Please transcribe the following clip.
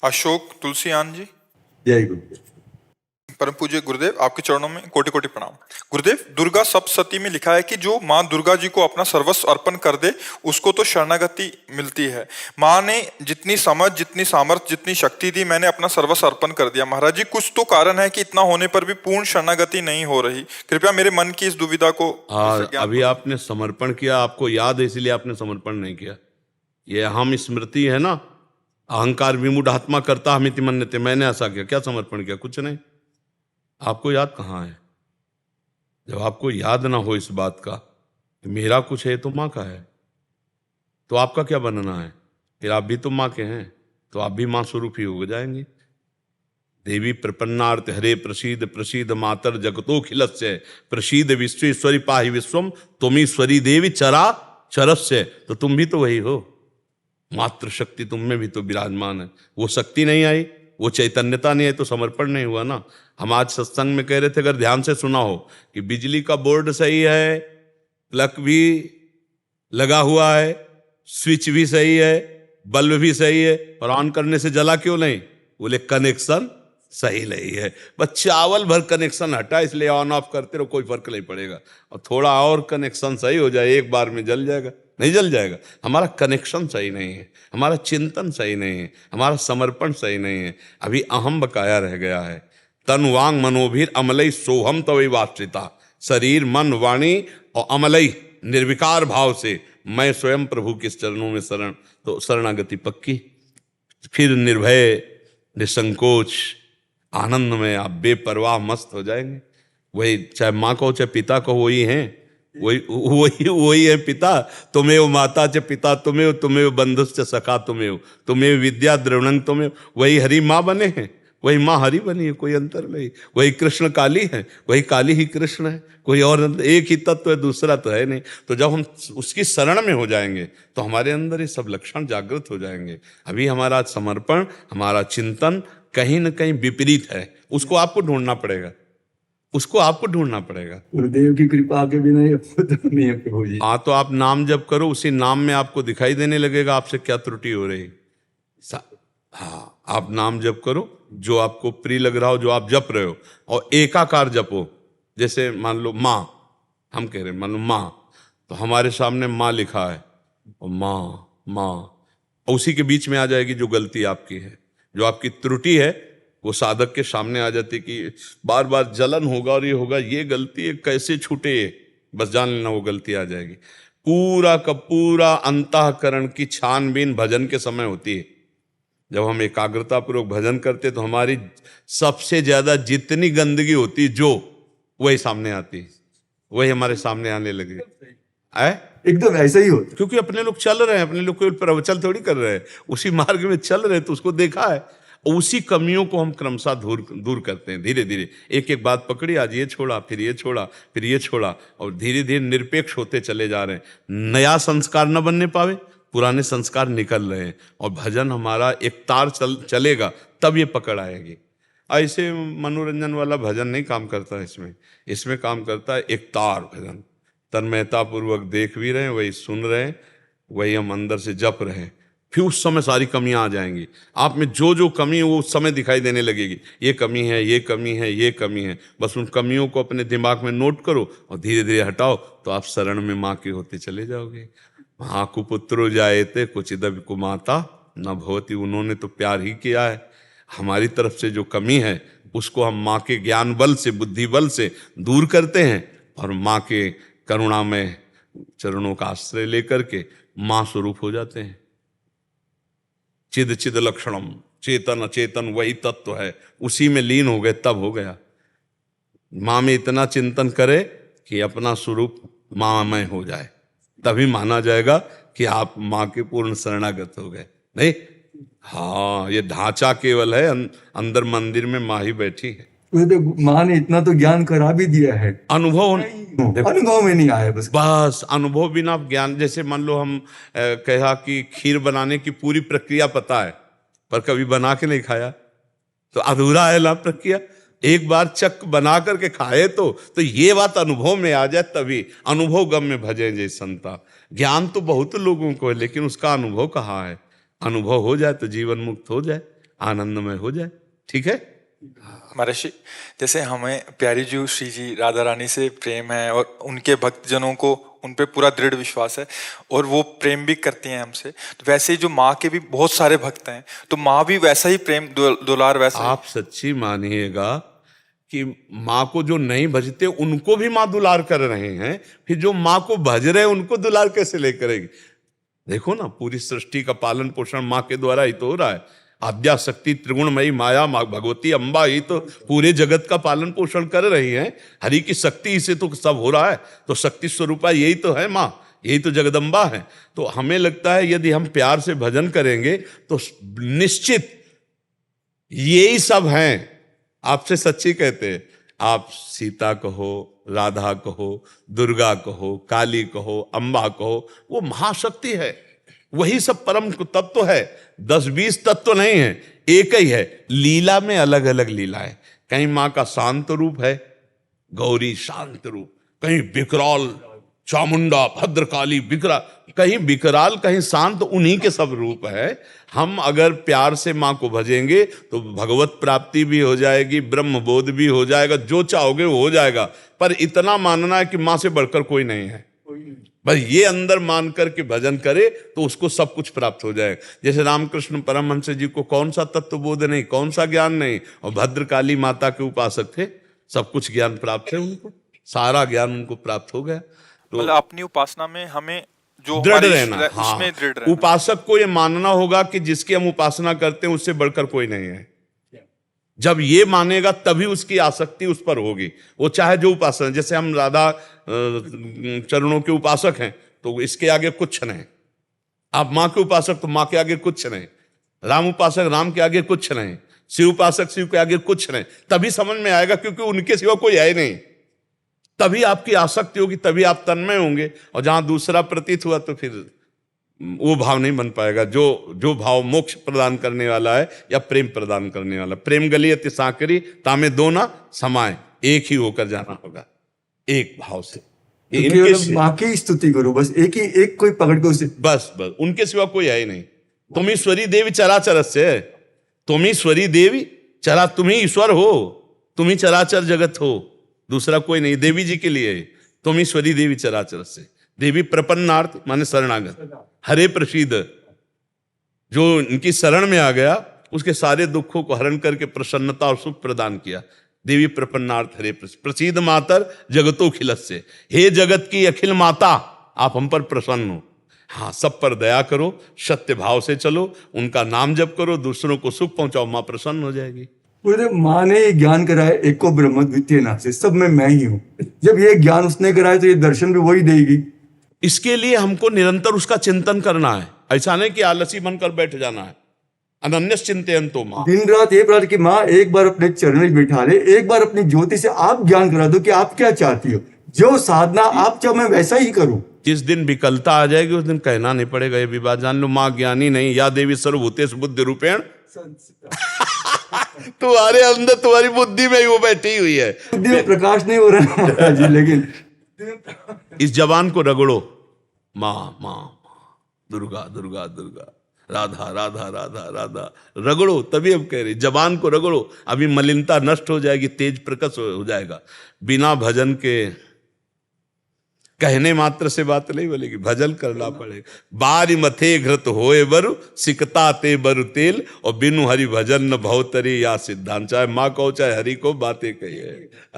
अशोक तुलसीयान जी। जय गुरु। परम पूज्य गुरुदेव, आपके चरणों में कोटि कोटि प्रणाम। गुरुदेव, दुर्गा सप्तशती में लिखा है कि जो माँ दुर्गा जी को अपना सर्वस्व अर्पण कर दे उसको तो शरणागति मिलती है। माँ ने जितनी समझ, जितनी सामर्थ्य, जितनी शक्ति दी, मैंने अपना सर्वस्व अर्पण कर दिया। महाराज जी, कुछ तो कारण है कि इतना होने पर भी पूर्ण शरणागति नहीं हो रही। कृपया मेरे मन की इस दुविधा को अभी आपने समर्पण किया, आपको याद है इसलिए आपने समर्पण नहीं किया। ये अहम स्मृति है ना, अहंकार विमूढ़ आत्मा करता हमिति मन्यते, मैंने ऐसा किया, क्या समर्पण किया? कुछ नहीं। आपको याद कहाँ है? जब आपको याद ना हो इस बात का कि मेरा कुछ है तो माँ का है, तो आपका क्या बनना है? फिर आप भी तो माँ के हैं, तो आप भी माँ स्वरूप ही हो जाएंगे। देवी प्रपन्नार्थ हरे प्रसीद प्रसीद मातर जगतोखिलस्य प्रसीद विश्वेश्वरी पाहि विश्वम तुमीश्वरी देवी चरा चरस्य। तो तुम भी तो वही हो, मातृ शक्ति तुम में भी तो विराजमान है। वो शक्ति नहीं आई, वो चैतन्यता नहीं आई तो समर्पण नहीं हुआ ना। हम आज सत्संग में कह रहे थे, अगर ध्यान से सुना हो, कि बिजली का बोर्ड सही है, प्लग भी लगा हुआ है, स्विच भी सही है, बल्ब भी सही है, और ऑन करने से जला क्यों नहीं? बोले कनेक्शन सही नहीं है। बस चावल भर कनेक्शन हटा, इसलिए ऑन ऑफ करते रहो, कोई फर्क नहीं पड़ेगा। और थोड़ा और कनेक्शन सही हो जाए, एक बार में जल जाएगा? नहीं जल जाएगा। हमारा कनेक्शन सही नहीं है, हमारा चिंतन सही नहीं है, हमारा समर्पण सही नहीं है। अभी अहम बकाया रह गया है। तन वांग मनोभीर अमलई सोहम तवै वाश्रिता। शरीर मन वाणी और अमलई निर्विकार भाव से मैं स्वयं प्रभु के चरणों में शरण, तो शरणागति पक्की। फिर निर्भय, निसंकोच, आनंद में आप बेपरवाह मस्त हो जाएंगे। वही, चाहे माँ को चाहे पिता को, वही हैं, वही है पिता। तुम्हें माता च पिता तुम्हें, तुम्हें बंधुश्च सखा तुम्हें, तुम्हें विद्या द्रवणंग तुम्हें। वही हरि माँ बने हैं, वही माँ हरि बनी है, कोई अंतर नहीं। वही कृष्ण काली है, वही काली ही कृष्ण है, कोई और एक ही तत्व है, दूसरा तो है नहीं। तो जब हम उसकी शरण में हो जाएंगे तो हमारे अंदर ये सब लक्षण जागृत हो जाएंगे। अभी हमारा समर्पण, हमारा चिंतन कहीं न कहीं विपरीत है। उसको आपको ढूंढना पड़ेगा, उसको आपको ढूंढना पड़ेगा। गुरुदेव की कृपा के बिना ये तो नहीं है प्रभु जी। हाँ, तो आप नाम जप करो, उसी नाम में आपको दिखाई देने लगेगा आपसे क्या त्रुटि हो रही। हाँ, आप नाम जप करो, जो आपको प्रिय लग रहा हो, जो आप जप रहे हो, और एकाकार जपो। जैसे मान लो माँ, हम कह रहे हैं मान लो माँ, तो हमारे सामने माँ लिखा है, और माँ माँ, उसी के बीच में आ जाएगी जो गलती आपकी है, जो आपकी त्रुटि है, वो साधक के सामने आ जाती कि बार बार जलन होगा और ये होगा, ये गलती है, कैसे छूटे ये, बस जान लेना वो गलती आ जाएगी। पूरा का पूरा अंतःकरण की छानबीन भजन के समय होती है। जब हम एकाग्रता पूर्वक भजन करते तो हमारी सबसे ज्यादा जितनी गंदगी होती जो, वही सामने आती, वही हमारे सामने आने लगे। एकदम ऐसा ही होता, क्योंकि अपने लोग चल रहे हैं, अपने लोग कोई प्रवचन थोड़ी कर रहे हैं, उसी मार्ग में चल रहे हैं, तो उसको देखा है। उसी कमियों को हम क्रमशः दूर करते हैं, धीरे धीरे एक एक बात पकड़ी, आज ये छोड़ा, फिर ये छोड़ा, फिर ये छोड़ा, और धीरे धीरे निरपेक्ष होते चले जा रहे हैं। नया संस्कार न बनने पावे, पुराने संस्कार निकल रहे हैं, और भजन हमारा एक तार चलेगा, तब ये पकड़ आएगी। ऐसे मनोरंजन वाला भजन नहीं काम करता इसमें काम करता है एक तार भजन। तन्मयता पूर्वक देख भी रहे हैं, वही सुन रहे हैं, वही हम अंदर से जप रहे हैं। फिर उस समय सारी कमियां आ जाएंगी आप में, जो जो कमी है वो उस समय दिखाई देने लगेगी। ये कमी है, ये कमी है, ये कमी है। बस उन कमियों को अपने दिमाग में नोट करो और धीरे धीरे हटाओ, तो आप शरण में माँ के होते चले जाओगे। माँ कुपुत्रो जायते कुचिदपि कुमाता न भवति। उन्होंने तो प्यार ही किया है। हमारी तरफ से जो कमी है उसको हम माँ के ज्ञान बल से, बुद्धि बल से दूर करते हैं, और माँ के करुणा में चरणों का आश्रय लेकर के माँ स्वरूप हो जाते हैं। चिद चिद लक्षणम, चेतन अचेतन वही तत्व है, उसी में लीन हो गए, तब हो गया। माँ में इतना चिंतन करे कि अपना स्वरूप माँमय हो जाए, तभी माना जाएगा कि आप माँ के पूर्ण शरणागत हो गए। नहीं, हाँ, ये ढांचा केवल है, अंदर मंदिर में माँ ही बैठी है। माँ ने इतना तो ज्ञान करा भी दिया है, अनुभव में नहीं आया। बस अनुभव बिना ज्ञान। जैसे मान लो हम कहा कि खीर बनाने की पूरी प्रक्रिया पता है, पर कभी बना के नहीं खाया, तो अधूरा है ना प्रक्रिया। एक बार चक बना करके खाए तो ये बात अनुभव में आ जाए, तभी अनुभव गम में भजे जय संता। ज्ञान तो बहुत लोगों को है, लेकिन उसका अनुभव कहाँ है? अनुभव हो जाए तो जीवन मुक्त हो जाए। आनंदमय हो जाए। ठीक है। महर्षि, जैसे हमें प्यारी जी श्री जी राधा रानी से प्रेम है और उनके भक्तजनों को उन पे पूरा दृढ़ विश्वास है और वो प्रेम भी करती हैं हमसे, तो वैसे ही जो माँ के भी बहुत सारे भक्त हैं, तो माँ भी वैसा ही प्रेम दुलार वैसा ही। आप सच्ची मानिएगा कि माँ को जो नहीं भजते उनको भी माँ दुलार कर रहे हैं, फिर जो माँ को भज रहे हैं उनको दुलार कैसे ले करेगी? देखो ना, पूरी सृष्टि का पालन पोषण माँ के द्वारा ही तो हो रहा है। आद्या शक्ति त्रिगुणमयी माया माँ भगवती अम्बा ही तो पूरे जगत का पालन पोषण कर रही हैं। हरि की शक्ति से तो सब हो रहा है। तो शक्ति स्वरूपा यही तो है माँ, यही तो जगदम्बा है। तो हमें लगता है यदि हम प्यार से भजन करेंगे तो निश्चित यही सब हैं। आपसे सच्ची कहते हैं, आप सीता कहो, राधा कहो, दुर्गा कहो, काली कहो, अम्बा कहो, वो महाशक्ति है। वही सब परम तत्व है। 10-20 तत्व नहीं है, एक ही है। लीला में अलग अलग लीला है। कहीं माँ का शांत रूप है, गौरी शांत रूप, कहीं विकराल चामुंडा भद्रकाली विकराल, कहीं विकराल कहीं शांत, उन्हीं के सब रूप है। हम अगर प्यार से माँ को भजेंगे तो भगवत प्राप्ति भी हो जाएगी, ब्रह्म बोध भी हो जाएगा, जो चाहोगे वो हो जाएगा। पर इतना मानना है कि माँ से बढ़कर कोई नहीं है, बस ये अंदर मान कर के भजन करे तो उसको सब कुछ प्राप्त हो जाएगा। जैसे रामकृष्ण परमहंस जी को कौन सा तत्व बोध नहीं, कौन सा ज्ञान नहीं, और भद्रकाली माता के उपासक थे, सब कुछ ज्ञान प्राप्त है उनको, सारा ज्ञान उनको प्राप्त हो गया। तो मतलब अपनी उपासना में हमें जो दृढ़ रहना, उसमें दृढ़ रहना। उपासक को ये मानना होगा कि जिसकी हम उपासना करते हैं उससे बढ़कर कोई नहीं है। जब ये मानेगा तभी उसकी आसक्ति उस पर होगी, वो चाहे जो उपासना। जैसे हम राधा चरणों के उपासक हैं तो इसके आगे कुछ नहीं, आप माँ के उपासक तो माँ के आगे कुछ नहीं, राम उपासक राम के आगे कुछ नहीं, शिव उपासक शिव के आगे कुछ नहीं। तभी समझ में आएगा, क्योंकि उनके सिवा कोई है नहीं। तभी आपकी आसक्ति होगी, तभी आप तन्मय होंगे। और जहां दूसरा प्रतीत हुआ तो फिर वो भाव नहीं बन पाएगा, जो भाव मोक्ष प्रदान करने वाला है या प्रेम प्रदान करने वाला। प्रेम गलियत साकरी तामे दो ना समाए, एक ही होकर जाना होगा, एक भाव से। माँ की स्तुति करो, बस एक कोई पकड़ के उसे, बस उनके सिवा कोई है ही नहीं। तुम ईश्वरी देवी चराचर से, तुम ईश्वरी देवी चरा, तुम ही ईश्वर हो, तुम ही चराचर जगत हो, दूसरा कोई नहीं। देवी जी के लिए तुम ईश्वरी देवी चराचर से। देवी प्रपन्नार्थ माने शरणागत, हरे प्रसीद, जो इनकी शरण में आ गया उसके सारे दुखों को हरण करके प्रसन्नता और सुख प्रदान किया। देवी प्रपन्नार्थ हरे प्रसीद मातर जगतो खिलस्य, हे जगत की अखिल माता आप हम पर प्रसन्न हो। हाँ, सब पर दया करो, सत्य भाव से चलो, उनका नाम जप करो, दूसरों को सुख पहुंचाओ, माँ प्रसन्न हो जाएगी। बोले माँ ने ये ज्ञान कराया, एक को ब्रह्म द्वितीय नास्ति, सब में मैं ही हूँ। जब ये ज्ञान उसने कराया तो ये दर्शन भी वही देगी। इसके लिए हमको निरंतर उसका चिंतन करना है। ऐसा नहीं कि आलसी बनकर बैठ जाना है। अनन्य चिंतयन्तो माँ, दिन रात ये प्रार्थना कि माँ एक बार अपने चरण में बैठा ले, एक बार अपनी ज्योति से आप ज्ञान करा दो कि आप क्या चाहती हो, जो साधना आप चाहो मैं वैसा ही करूं। जिस दिन विकलता आ जाएगी उस दिन कहना नहीं पड़ेगा ये भी बात जान लो, माँ ज्ञानी नहीं, या देवी सर्वभूतेषु बुद्धि रूपेण तुम्हारे अंदर, तुम्हारी बुद्धि में ही वो बैठी हुई है। बुद्धि में प्रकाश नहीं हो रहा जी, लेकिन इस जबान को रगड़ो, माँ माँ दुर्गा दुर्गा दुर्गा, राधा राधा राधा राधा, रगड़ो, तभी हम कह रहे जबान को रगड़ो। अभी मलिनता नष्ट हो जाएगी, तेज प्रकट हो जाएगा। बिना भजन के कहने मात्र से बात नहीं बोलेगी, भजन करना पड़ेगा। बारी मथे घृत होए बरु सिकता ते बरु तेल, और बिनु हरि भजन न भवतरी या सिद्धांत। चाहे माँ को चाहे हरि को बातें कही है।